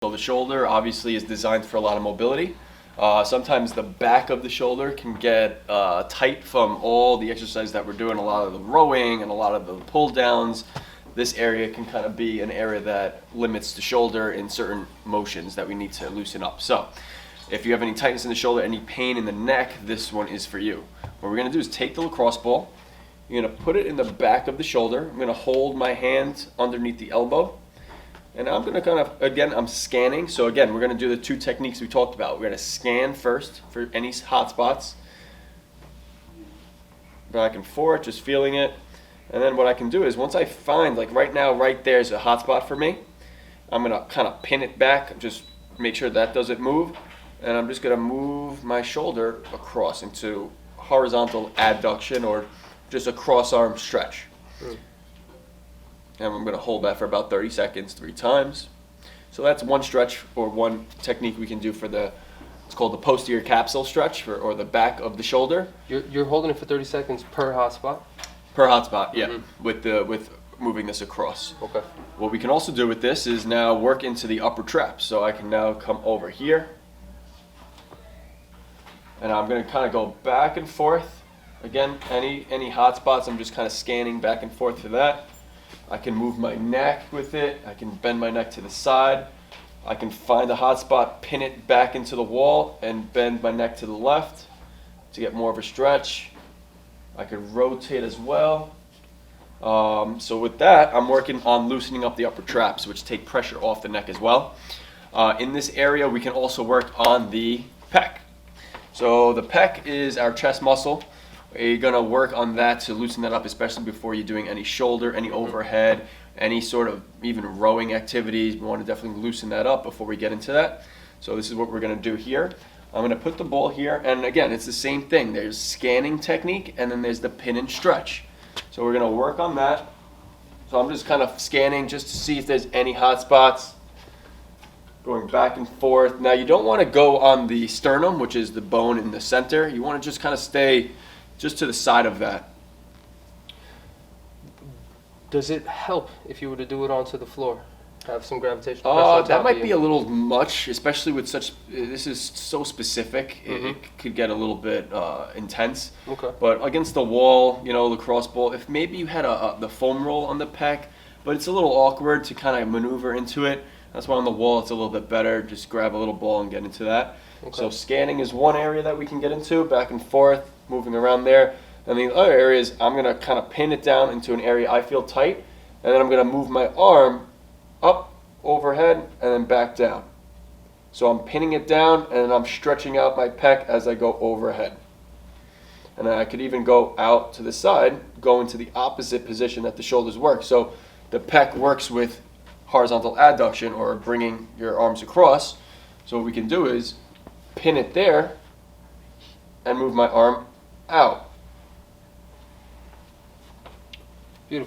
So the shoulder obviously is designed for a lot of mobility. Sometimes the back of the shoulder can get tight from all the exercise that we're doing, a lot of the rowing and a lot of the pull downs. This area can kind of be an area that limits the shoulder in certain motions that we need to loosen up. So if you have any tightness in the shoulder, any pain in the neck, this one is for you. What we're gonna do is take the lacrosse ball, you're gonna put it in the back of the shoulder. I'm gonna hold my hand underneath the elbow. And I'm gonna kind of, again, I'm scanning. So again, we're gonna do the two techniques we talked about. We're gonna scan first for any hot spots. Back and forth, just feeling it. And then what I can do is once I find, like right now, right there's a hot spot for me, I'm gonna kind of pin it back, just make sure that doesn't move. And I'm just gonna move my shoulder across into horizontal adduction or just a cross arm stretch. And I'm going to hold that for about 30 seconds, 3 times. So that's one stretch or one technique we can do for it's called the posterior capsule stretch or the back of the shoulder. You're holding it for 30 seconds per hot spot? Per hot spot, yeah, with moving this across. Okay. What we can also do with this is now work into the upper trap. So I can now come over here. And I'm going to kind of go back and forth. Again, any hot spots, I'm just kind of scanning back and forth for that. I can move my neck with it. I can bend my neck to the side. I can find a hot spot, pin it back into the wall, and bend my neck to the left to get more of a stretch. I could rotate as well. So with that, I'm working on loosening up the upper traps, which take pressure off the neck as well. In this area, we can also work on the pec. So the pec is our chest muscle. You're going to work on that to loosen that up, especially before you're doing any shoulder, any overhead, any sort of even rowing activities. We want to definitely loosen that up before we get into that. So this is what we're going to do here. I'm going to put the ball here, and again, it's the same thing. There's scanning technique, and then there's the pin and stretch. So we're going to work on that. So I'm just kind of scanning just to see if there's any hot spots. Going back and forth. Now you don't want to go on the sternum, which is the bone in the center. You want to just kind of stay just to the side of that. Does it help if you were to do it onto the floor? Have some gravitational pressure on top That might of be you? a little much, especially with this is so specific. It could get a little bit intense. Okay. But against the wall, lacrosse ball, if maybe you had the foam roll on the pec, but it's a little awkward to kind of maneuver into it. That's why on the wall it's a little bit better. Just grab a little ball and get into that. Okay. So scanning is one area that we can get into, back and forth, moving around there. And the other areas, I'm going to kind of pin it down into an area I feel tight, and then I'm going to move my arm up, overhead, and then back down. So I'm pinning it down, and then I'm stretching out my pec as I go overhead. And then I could even go out to the side, go into the opposite position that the shoulders work. So the pec works with horizontal adduction, or bringing your arms across. So what we can do is pin it there and move my arm out.